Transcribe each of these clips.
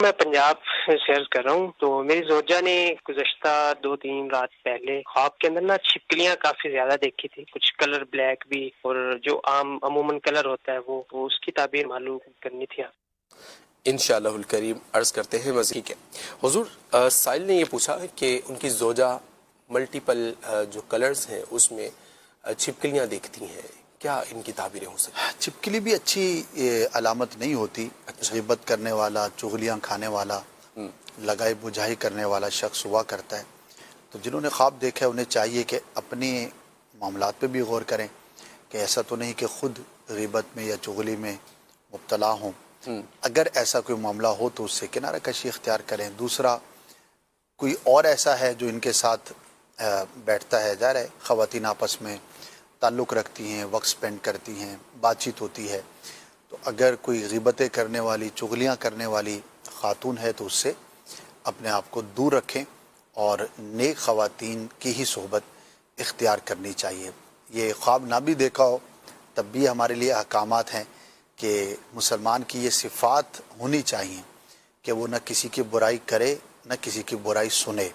میں پنجاب سے عرض کر رہا ہوں. تو میری زوجہ نے گزشتہ 2-3 رات پہلے خواب کے اندر نا چھپکلیاں کافی زیادہ دیکھی تھی، کچھ کلر بلیک بھی، اور جو عموماً کلر ہوتا ہے وہ اس کی تعبیر معلوم کرنی تھی. انشاءاللہ الکریم عرض کرتے ہیں مزید. حضور سائل نے یہ پوچھا کہ ان کی زوجہ ملٹیپل جو کلرز ہیں اس میں چھپکلیاں دیکھتی ہیں، کیا ان کی تعبیریں ہو سکتی ہیں؟ چھپکلی بھی اچھی علامت نہیں ہوتی. غیبت کرنے والا، چغلیاں کھانے والا، لگائی بجھائی کرنے والا شخص ہوا کرتا ہے. تو جنہوں نے خواب دیکھا ہے انہیں چاہیے کہ اپنے معاملات پہ بھی غور کریں کہ ایسا تو نہیں کہ خود غیبت میں یا چغلی میں مبتلا ہوں. اگر ایسا کوئی معاملہ ہو تو اس سے کنارہ کشی اختیار کریں. دوسرا، کوئی اور ایسا ہے جو ان کے ساتھ بیٹھتا ہے، ظاہر ہے خواتین آپس میں تعلق رکھتی ہیں، وقت سپینڈ کرتی ہیں، بات چیت ہوتی ہے. تو اگر کوئی غیبتیں کرنے والی، چغلیاں کرنے والی خاتون ہے تو اس سے اپنے آپ کو دور رکھیں اور نیک خواتین کی ہی صحبت اختیار کرنی چاہیے. یہ خواب نہ بھی دیکھا ہو تب بھی ہمارے لیے احکامات ہیں کہ مسلمان کی یہ صفات ہونی چاہیے کہ وہ نہ کسی کی برائی کرے نہ کسی کی برائی سنے،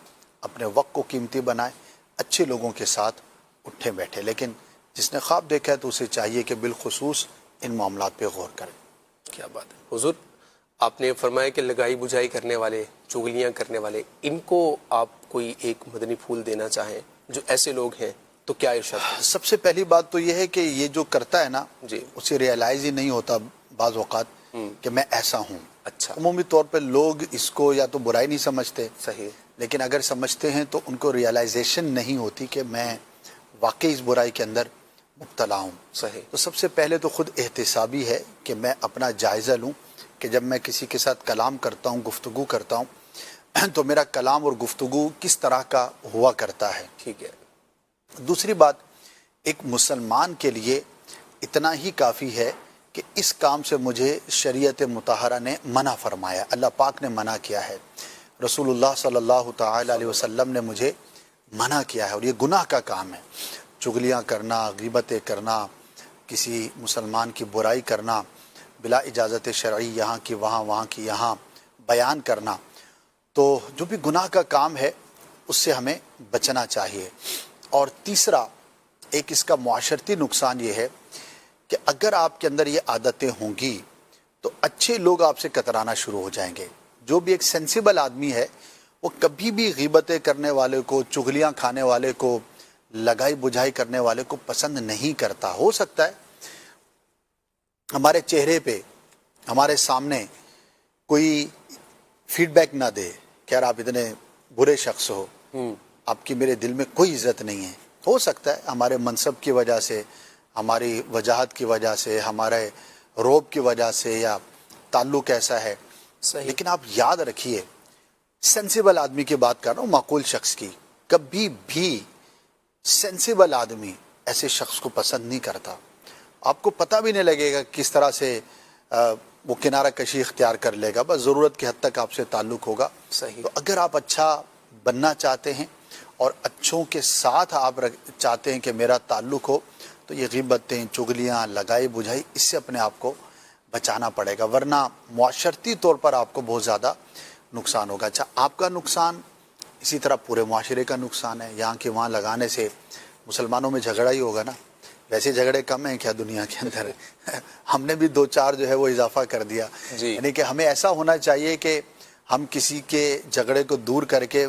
اپنے وقت کو قیمتی بنائے، اچھے لوگوں کے ساتھ اٹھے بیٹھے. لیکن جس نے خواب دیکھا ہے تو اسے چاہیے کہ بالخصوص ان معاملات پہ غور کریں. کیا بات ہے. حضور آپ نے فرمایا کہ لگائی بجھائی کرنے والے، چغلیاں کرنے والے، ان کو آپ کوئی ایک مدنی پھول دینا چاہیں جو ایسے لوگ ہیں تو کیا ارشاد؟ سب سے پہلی بات تو یہ ہے کہ یہ جو کرتا ہے نا جی اسے ریئلائز ہی نہیں ہوتا بعض اوقات کہ میں ایسا ہوں. اچھا، عمومی طور پہ لوگ اس کو یا تو برائی نہیں سمجھتے، صحیح، لیکن اگر سمجھتے ہیں تو ان کو ریئلائزیشن نہیں ہوتی کہ میں واقعی اس برائی کے اندر مبتلا ہوں. صحیح. تو سب سے پہلے تو خود احتسابی ہے کہ میں اپنا جائزہ لوں کہ جب میں کسی کے ساتھ کلام کرتا ہوں، گفتگو کرتا ہوں تو میرا کلام اور گفتگو کس طرح کا ہوا کرتا ہے. ٹھیک ہے. دوسری بات، ایک مسلمان کے لیے اتنا ہی کافی ہے کہ اس کام سے مجھے شریعت مطہرہ نے منع فرمایا، اللہ پاک نے منع کیا ہے، رسول اللہ صلی اللہ تعالی علیہ وسلم نے مجھے منع کیا ہے، اور یہ گناہ کا کام ہے. چغلیاں کرنا، غیبتیں کرنا، کسی مسلمان کی برائی کرنا، بلا اجازت شرعی یہاں کی وہاں، وہاں کی یہاں بیان کرنا، تو جو بھی گناہ کا کام ہے اس سے ہمیں بچنا چاہیے. اور تیسرا، ایک اس کا معاشرتی نقصان یہ ہے کہ اگر آپ کے اندر یہ عادتیں ہوں گی تو اچھے لوگ آپ سے کترانا شروع ہو جائیں گے. جو بھی ایک سینسیبل آدمی ہے وہ کبھی بھی غیبتیں کرنے والے کو، چغلیاں کھانے والے کو، لگائی بجھائی کرنے والے کو پسند نہیں کرتا. ہو سکتا ہے ہمارے چہرے پہ، ہمارے سامنے کوئی فیڈ بیک نہ دے کہ یار آپ اتنے برے شخص ہو، آپ کی میرے دل میں کوئی عزت نہیں ہے. ہو سکتا ہے ہمارے منصب کی وجہ سے، ہماری وجاہت کی وجہ سے، ہمارے روب کی وجہ سے، یا تعلق ایسا ہے. صحیح. لیکن آپ یاد رکھیے، سینسیبل آدمی کی بات کر رہا ہوں، معقول شخص کی، کبھی بھی سینسیبل آدمی ایسے شخص کو پسند نہیں کرتا. آپ کو پتہ بھی نہیں لگے گا کس طرح سے وہ کنارہ کشی اختیار کر لے گا، بس ضرورت کی حد تک آپ سے تعلق ہوگا. صحیح. تو اگر آپ اچھا بننا چاہتے ہیں اور اچھوں کے ساتھ آپ چاہتے ہیں کہ میرا تعلق ہو، تو یہ غیبتیں، چغلیاں، لگائی بجھائی، اس سے اپنے آپ کو بچانا پڑے گا، ورنہ معاشرتی طور پر آپ کو بہت زیادہ نقصان ہوگا. اچھا، آپ کا نقصان اسی طرح پورے معاشرے کا نقصان ہے. یہاں کے وہاں لگانے سے مسلمانوں میں جھگڑا ہی ہوگا نا. ویسے جھگڑے کم ہیں کیا دنیا کے اندر؟ ہم نے بھی 2-4 جو ہے وہ اضافہ کر دیا. یعنی کہ ہمیں ایسا ہونا چاہیے کہ ہم کسی کے جھگڑے کو دور کر کے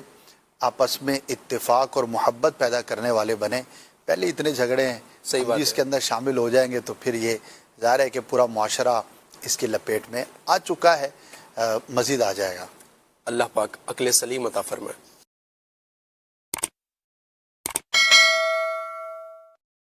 آپس میں اتفاق اور محبت پیدا کرنے والے بنیں. پہلے اتنے جھگڑے ہیں، صحیح بات ہے. اس کے اندر شامل ہو جائیں گے تو پھر یہ ظاہر ہے کہ پورا معاشرہ اس کی لپیٹ میں آ چکا ہے، مزید آ جائے گا. اللہ پاک عقل سلیم عطا فرمائے.